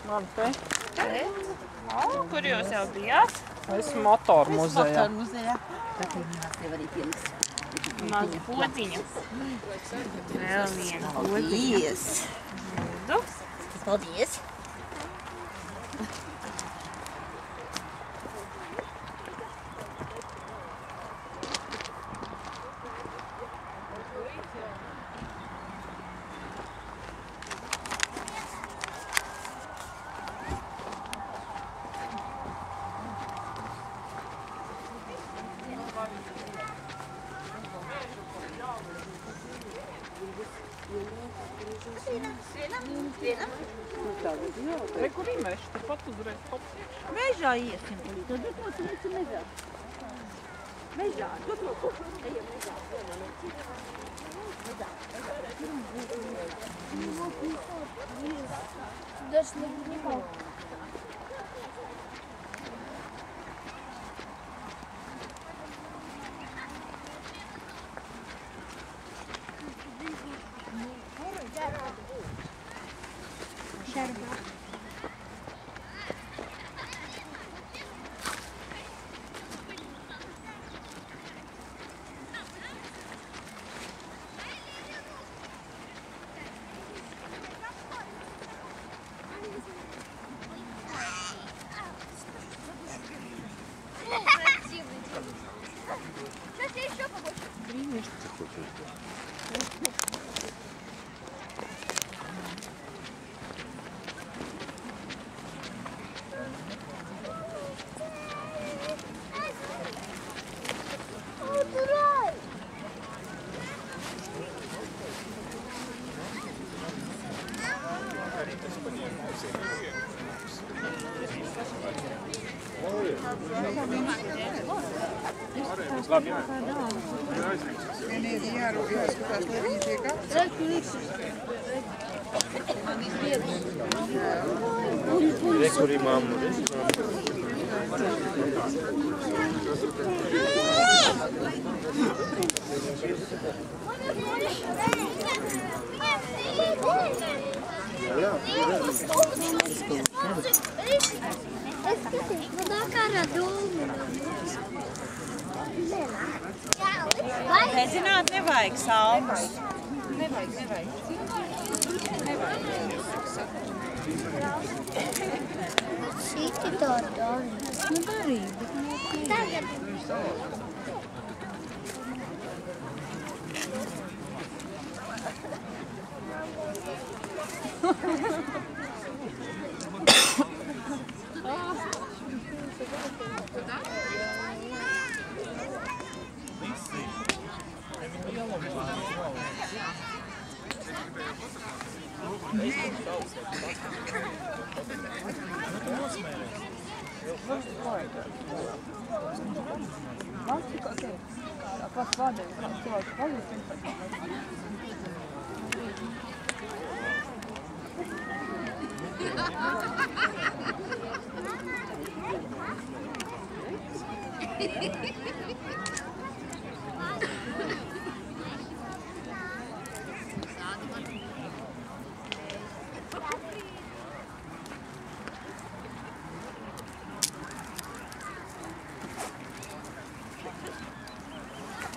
Labi. Kur jūs jau bijāt? Es motoru muzejā. Maz podziņu. Vēl viena podziņa. Paldies. Re, kur ir mežs? Tepat uzreiz top. Mežā iesim. Tad ko tu esi mežā? Mežā. Ejam mežā. Даже не помню. Nezināt, nevajag salmus. Nevajag. Šīti to doni. Nu darīja, bet ne Tagad.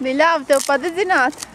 Viņi ļāva tev padedzināt?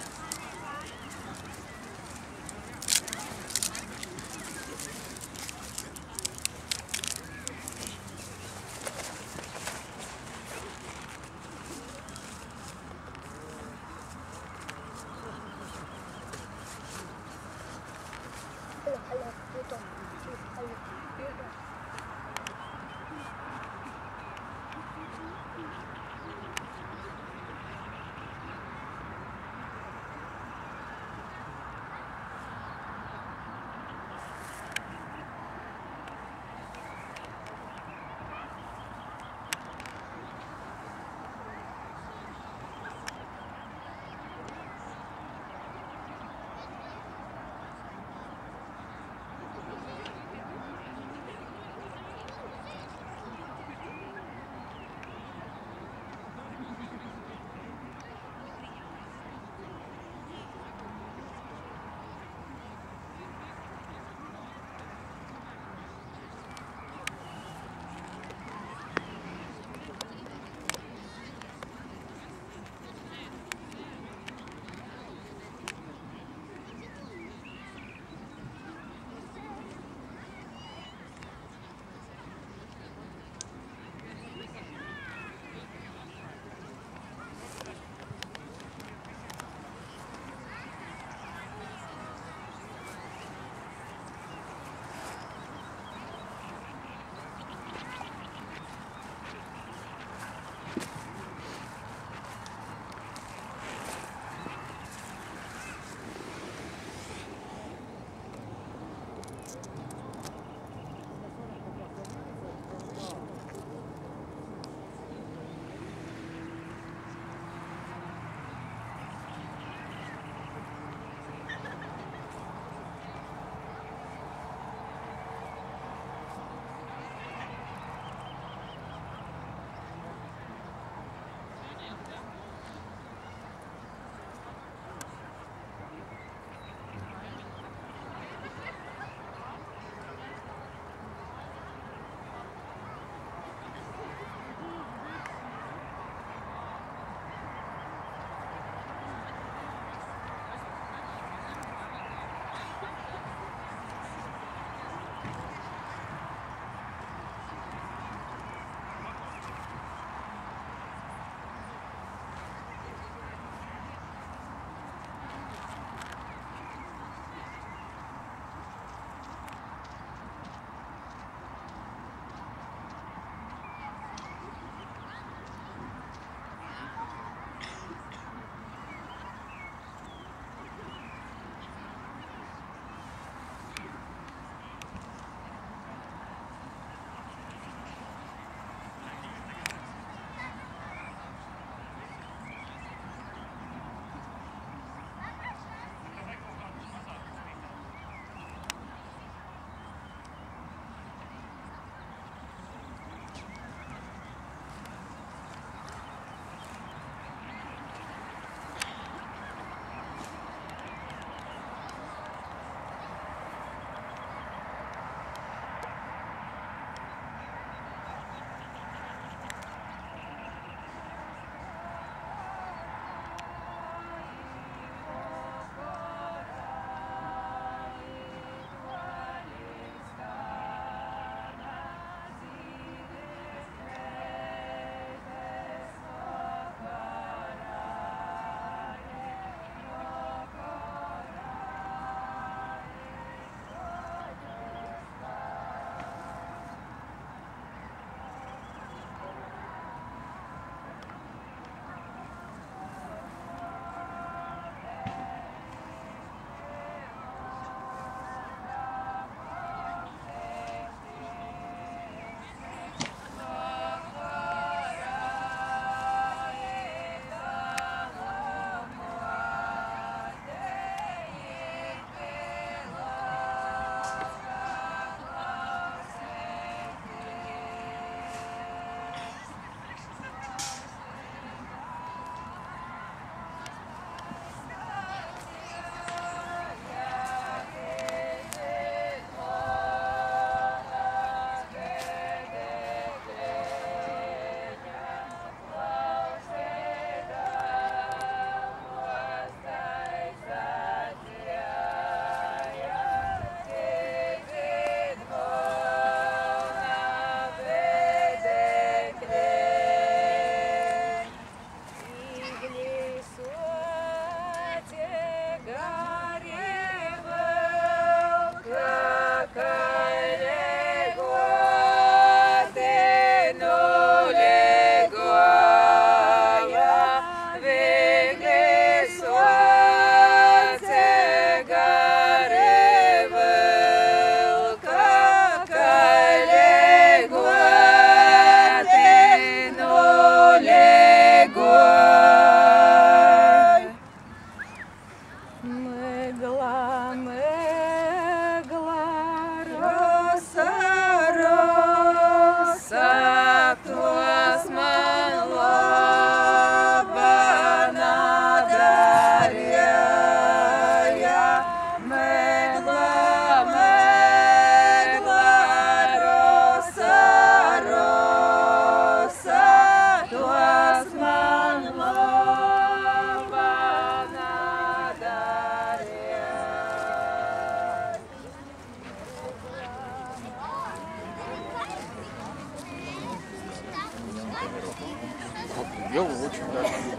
Его очень даже.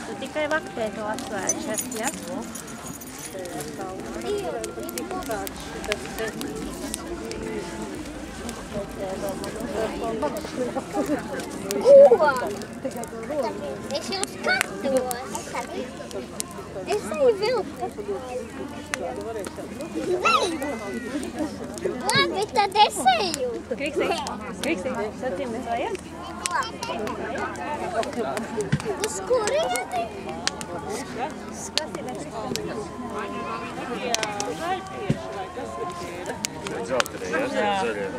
Tu tikai vaktēto atvēršas, ja? Es jau skatos. Es eju vilkt. Labi, tad es eju. Kriksī, sacīm mēs vajag? Uz kurieni?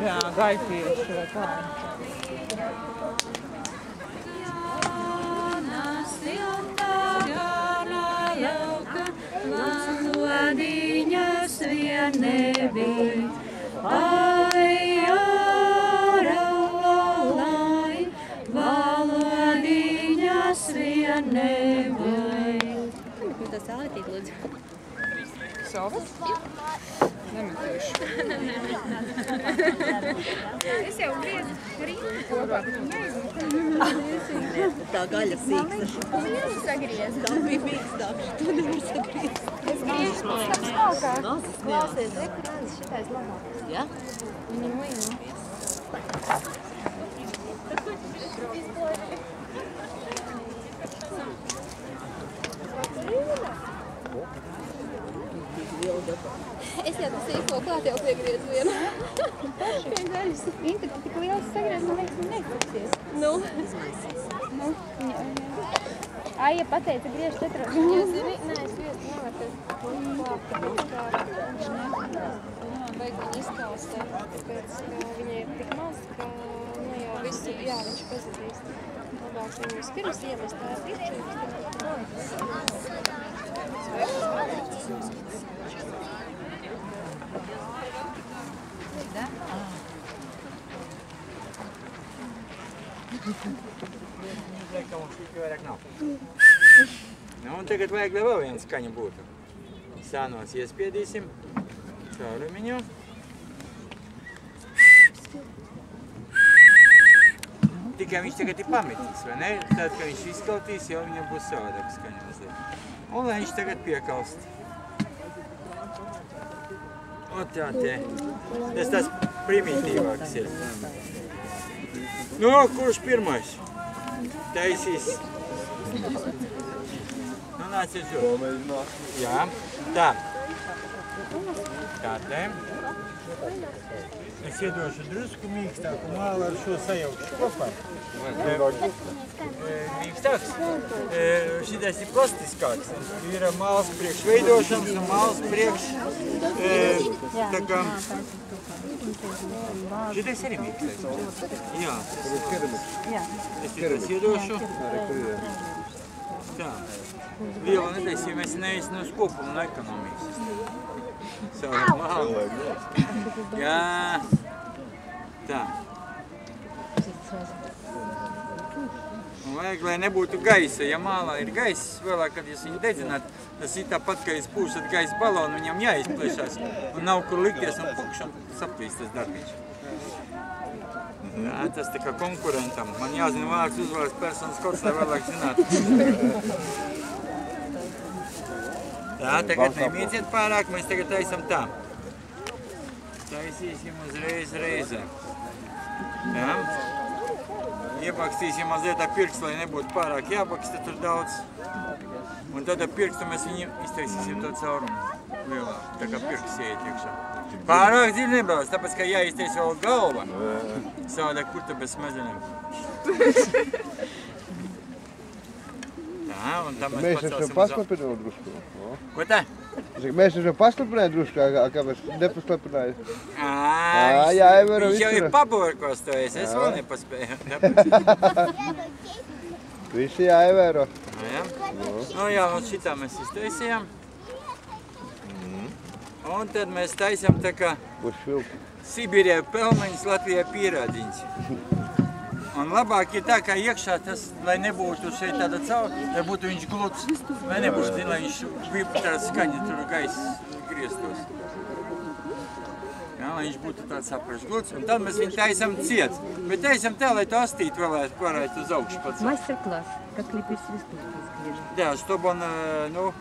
Jā, gaitieši vai kā. Lodiņas vien nebija, ai, orolai, valodiņas vien nebija. Tas ātīt, lūdzu. Savas? Nemetīšu. Es jau griezu rītu. Tā gaļa sīksta. Viņa sagriez. Tā bija mīkstāka, tu nevar sagriezt. Es griezu pēc tam smalkā. Klausies, rekurāns šitais labāks. Ja? Nu, jā. Es jau tas īko klāt jau piegriezu vienu. Inta tik liels sagriez, man liekas, man neizliksies. Nu. Aija pateica, griež tetros. Ja zini, nē, es griezu klāt, vajag viņu izkaustēt, tāpēc, ka viņai ir tik maz, ka, nu jau visu, jā, viņš pazudīs. Labāk viņu vispirms iemest tā Nu, un tagad vajag, lai vēl viena skaņa būtu. Sānos iespiedīsim caurumiņu. Tikai viņš tagad ir pametīs, vai ne? Tad, kad viņš izkautīs, jau viņam būs savādāk skaņa mazliet. Un lai viņš tagad piekalst. Un tā te. Tas primitīvāks ir. Nu, kurš pirmais? Taisīs. Nu, nāciet šo. Jā, tā. Tā te. Es iedošu drusku mīkstāku mālu ar šo sajaukšu kopā. Mīkstāks. Šitais ir plastiskāks. Ir māls priekš veidošanas un māls priekš tā kā... Šitais arī mīkstāks. Jā. Es tikai iedošu. Tā. Liela netaisīja, mēs neesam uz kopumu un ekonomijas. Savu mālu. Jā. Tā. Un vajag, lai nebūtu gaisa. Ja mālā ir gaisa, vēlāk, kad jūs viņu dedzināt, tas ir tāpat, ka jūs pūšat gaisa balonu, viņam jāizplešās un nav kur likties un pukš un saplīst tas darbiņš. Jā, tas tā kā konkurentam. Man jāzina vārds, uzvārds, personas kods, lai vēlāk zinātu. Tā, tagad nemieciet pārāk, mēs tagad taisam tā. Taisīsim uzreiz reizē. Jā. Iebakstīsim mazliet ar pirkstu, lai nebūtu pārāk jābaksta tur daudz. Un tad ar pirkstu mēs viņu iztaisīsim to caurumu lielā, tā kā pirksts ieiet iekšā. Pārāk dziļi nebrauc, tāpēc, ka jāiztais vēl galva. Savādāk, kur te bez smadzenēm. Tā, un tā mēs pacelsim uz augšu. Ko tā? Mēs esam paslapināju drusku, kā mēs nepaslepināju. Jā, viņš jau ir paborkostājis, es vēl nepaspēju. Visi jāievēro. Nu jā, un šitā mēs iztaisījām. Un tad mēs taisam tā kā Sibīrijai pelmeņas, Latvijai pierādiņas. Un labāk ir tā, kā iekšā tas, lai nebūtu šeit tāda caur, lai būtu viņš gluds, vai nebūtu, lai viņš bija tāda skaņa tur gaisa griestos. Jā, lai viņš būtu tāds saprast gluds, un tad mēs viņu taisam ciet. Bet taisam tā, lai to astīt varētu uz augšu pats. Мастер-класс, как лепить свисток. Да, чтобы он, ну,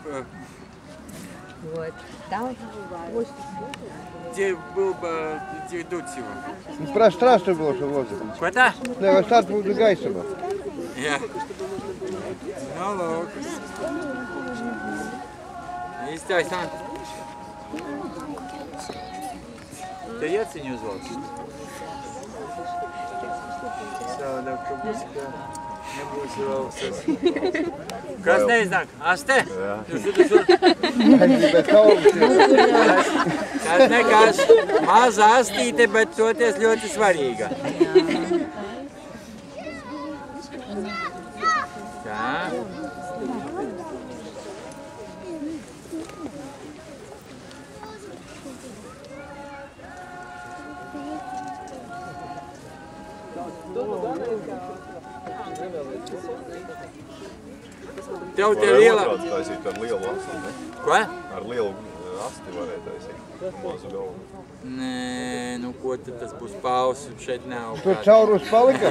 Вот. Давай. Где был бы, где идут его? Nu, страшно было, что возят. Куда? Ne, vai stāt būtu gaisama. Jā. Nu, lūk. Iztaisām. Te ieciņu uzvalks. Savādāk, ka būs, ka nebūs valstas. Kas neiznāk? Aste? Jā. Bet kaulis. Tas nekas. Maza astīte, bet toties ļoti svarīga. Tā. Tev te liela... Taisīt ar lielu asti, ne? Ko? Ar lielu asti varēja taisīt. Mazu galvu. Nē, nu ko tad tas būs paus, šeit nav Tur caurus palika?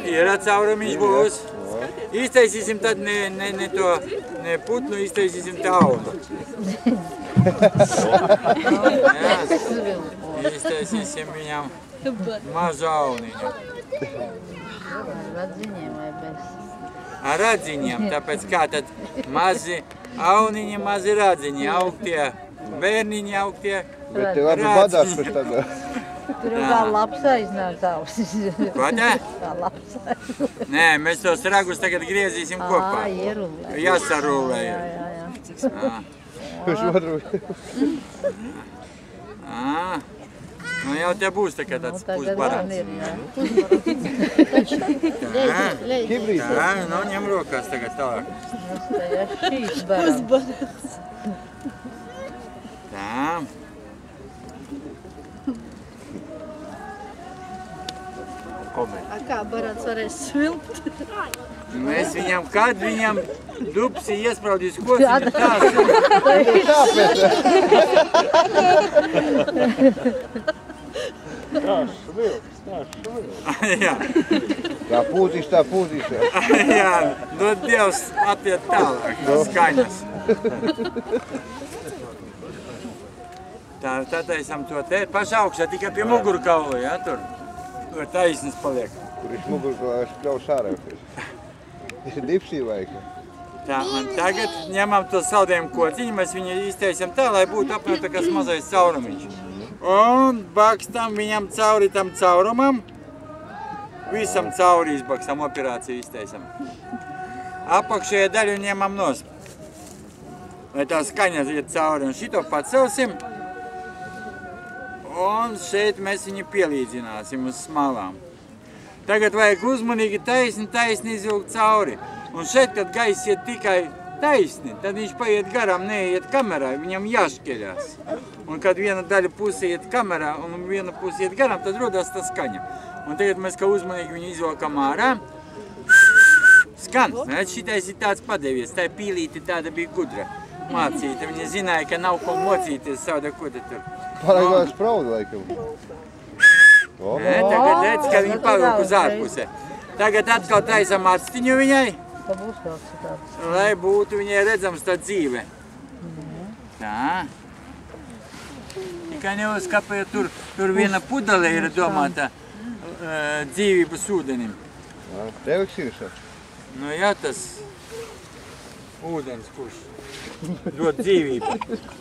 Ir caurumiņš būs. Iztaisīsim tad ne to ne putnu, iztaisīsim taunu. Jā, iztaisīsim viņam mazu auniņu. Radziņiem vai bez? Ar radziņiem, tāpēc kā tad mazi auniņi, mazi radziņi, augtie bērniņi, augtie radziņi. Bet tev abi badās pēc tādā. Tur jau kā labs aiznāca ausis. Ko te? Kā labs aiznāca. Nē, mēs tos ragus tagad griezīsim kopā. Ierulē. Jāsarulē. Jā. Uz otru. Nu jau te būs tā kā tāds pusbarats. Hibrīds. Tā, nu ņem rokās tagad tālāk. Šīs barats. Tā. A kā barats varēs svilpt? Mēs viņam, kad viņam dupsi iespraudīs kociņu, Jā. Tā pūtīs, tā pūtīs. Jā, dod Dievs atiet tālāk no skaņas. Tā taisam to te pašā augšā, tikai pie mugurkaula, jā, tur. Tur taisnes paliek. Kur iš mugurkaulas kļaus ārā. Tas ir dipsī vajag. Tā, un tagad ņemam to saldējumu kociņu, mēs viņu iztaisam tā, lai būtu apmēram tā kā mazais caurumiņš. Un bakstam viņam cauri tam caurumam. Visam cauri izbakstam, operāciju iztaisam. Apakšējā daļu ņemam nost. Lai tā skaņa iet cauri. Un šito pacelsim. Un šeit mēs viņu pielīdzināsim uz smalām. Tagad vajag uzmanīgi taisni izvilkt cauri. Un šeit, kad gaiss iet tikai taisni, tad viņš paiet garām, neiet kamerā, viņam jāškeļās. Un kad viena daļa puse iet kamerā un viena puse iet garām, tad rodās tā skaņa. Un tagad mēs kā uzmanīgi viņu izvilkam ārā. Skan, šitais ir tāds padevies, tā pīlīte tāda bija gudra. Mācīta, viņa zināja, ka nav ko mocīties, savada ko te tur. Pārāk spraudu laikam. Tagad redz, ka viņa pavilk uz ārpusē. Tagad atkal taisam atstiņu viņai. Tā būs kaut tāds. Lai būtu viņai redzams tā dzīve. Tā. Tikai neuzkāpēja tur viena pudele ir domāta dzīvības ūdenim. Teviks ir šā? Nu jā, tas ūdens kurš dod dzīvību.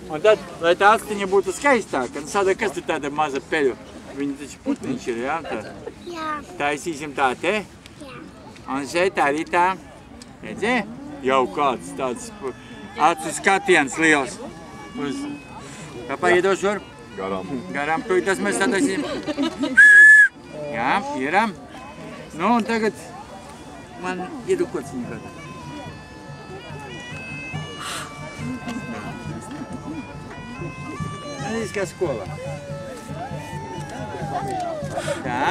Un tad, lai tā atstiņa būtu skaistāka, sada, kas ir tāda maza peļu? Viņa taču putniņš ir, jā? Jā. Taisīsim tā te. Jā. Un šeit arī tā. Redzi? Jau kāds tāds acu skatiens liels. Kā paiedošu var? Garām. Garām, tas mēs sataisīsim. Jā, ieram. Nu, un tagad man iedu kociņu kādā. Tas kā skolā. Tā.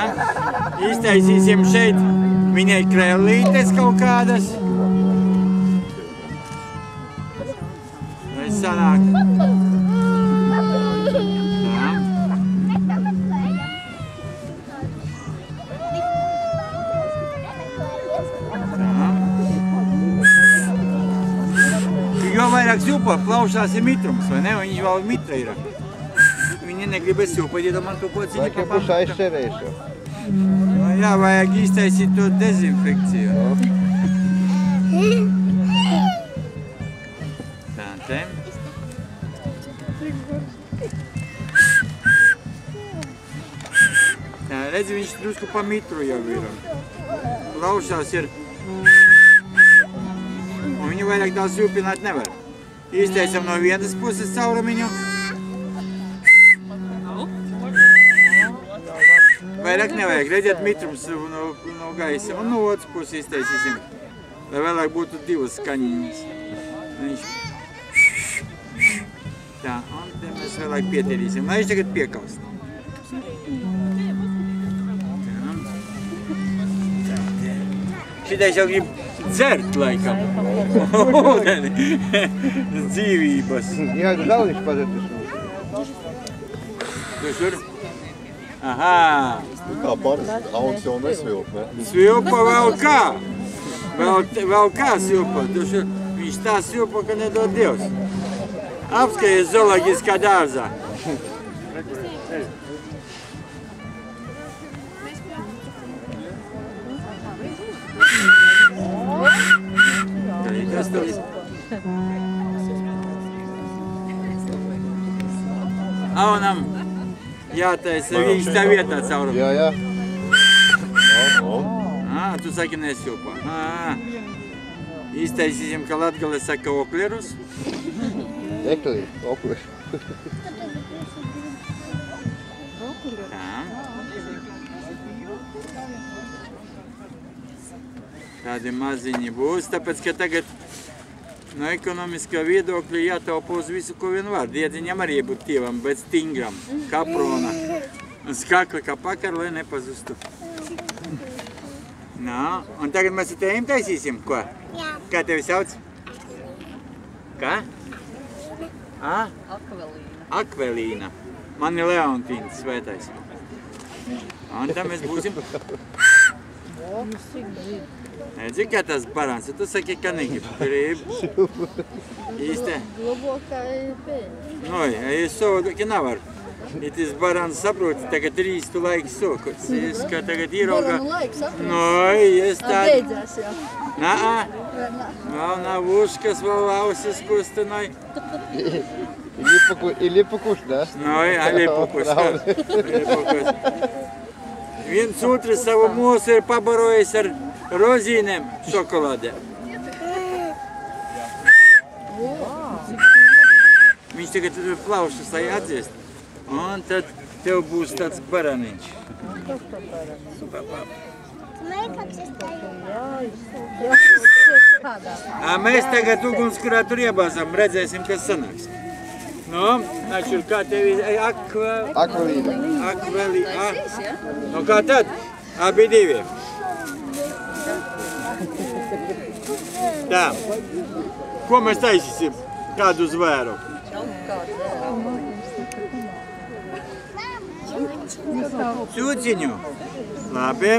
Iztaisīsim šeit viņai krēlītes kaut kādas. Lai sanāk. Tā. Jo vairāk silpo, plaušās ir mitrums, vai ne? Viņi vēl mitra ir. Viņi negribas silpot, iedomāt kaut ko ciņu. Vai ka būs aizšerējuši? Jā, vajag iztaisīt to dezinfekciju. Tā, te. Tā, redzi, viņš drusku pa mitru jau ir. Plaušās ir. Un viņu vairāk tā silpināt nevar. Iztaisam no vienas puses caurumiņu. Vairāk nevajag, redziet, mitrums no gaisa. Un no otras puses iztaisīsim, lai vēlāk būtu divas skaņiņas. Tā, un te mēs vēlāk pietīrīsim, lai viņš tagad piekaust. Šitais jau grib dzert laikam. Dzīvības. Jā, žauliņš pazetis. Tur? Aha! Kā parasti, auns jau nesvilp, ne? Svilpa vēl kā! Vēl kā svilpa. Viņš tā svilpa, ka nedod Dievs. Apskaties zooloģiskā dārzā. Tas tur. Aunam jātaisa viņš tā vietā caurum. Jā. Tu saki nesilpa. Iztaisīsim, ka Latgale saka oklerus. Ekli, oklerus. Tādi maziņi būs, tāpēc, ka tagad no ekonomiskā viedokļa jātaupa uz visu, ko vien var. Diedziņam arī būt tievam, bet stingram, kaprona. Un skakli kā pakar, lai nepazustu. Nā, un tagad mēs ar tevim taisīsim, ko? Jā. Kā tevi sauc? Kā? Akvelīna. Akvelīna. Man ir Leontīns svētais. Un tā mēs būsim. Redzi, kā tas barans, tu saki, ka negrib. Īsti. Globokā ir pēļ. Noj, es sodu, ka nevar. Ja tas barans saproti, tagad rīstu laiks sokots. Es kā tagad ierauga. Baranu laiks saproti? Noj, es tādi. Beidzās jau. Nā, vēl nav uškas, vēl ausis kustenoj. Ili pukuš, da? Noj, ali pukuš. Viens otrs savu mūsu ir pabarojis ar rozīnēm šokolādē. Viņš tagad plaušas lai atdziest. Un tad tev būs tāds baraniņš. Mēs tagad ugunskurā tur iebāzam, redzēsim, kas sanāks. Nu, načur, kā tevi Akvelīna. Akvelīna. Nu, kā tad? Abi divi. Tā. Ko mēs taisīsim? Kādu zvēru? Cūciņu. Labi.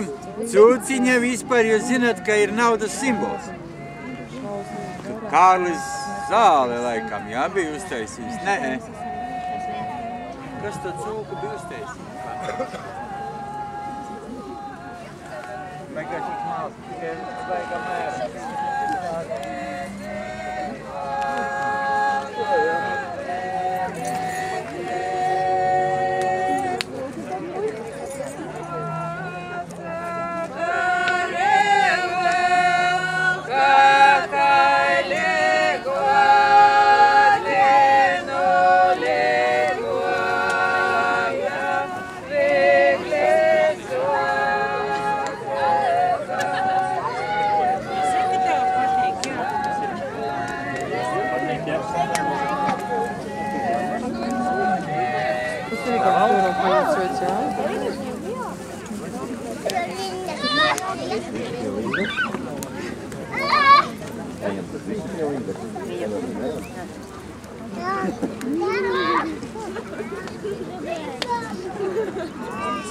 Cūciņa vispār, jūs zināt, ka ir naudas simbols. Kārlis Zāle laikam, jā, bija uztaisījis. Nē. Kas to cūku bija uztaisījis? Vajag tik maz, tikai vajag mērā.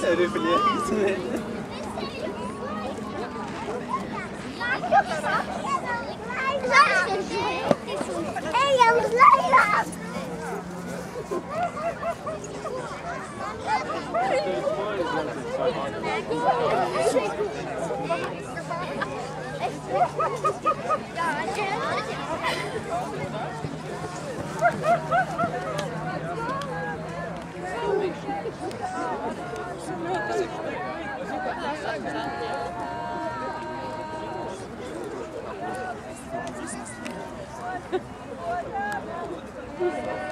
Herif Ejam uz lejām! Thank you.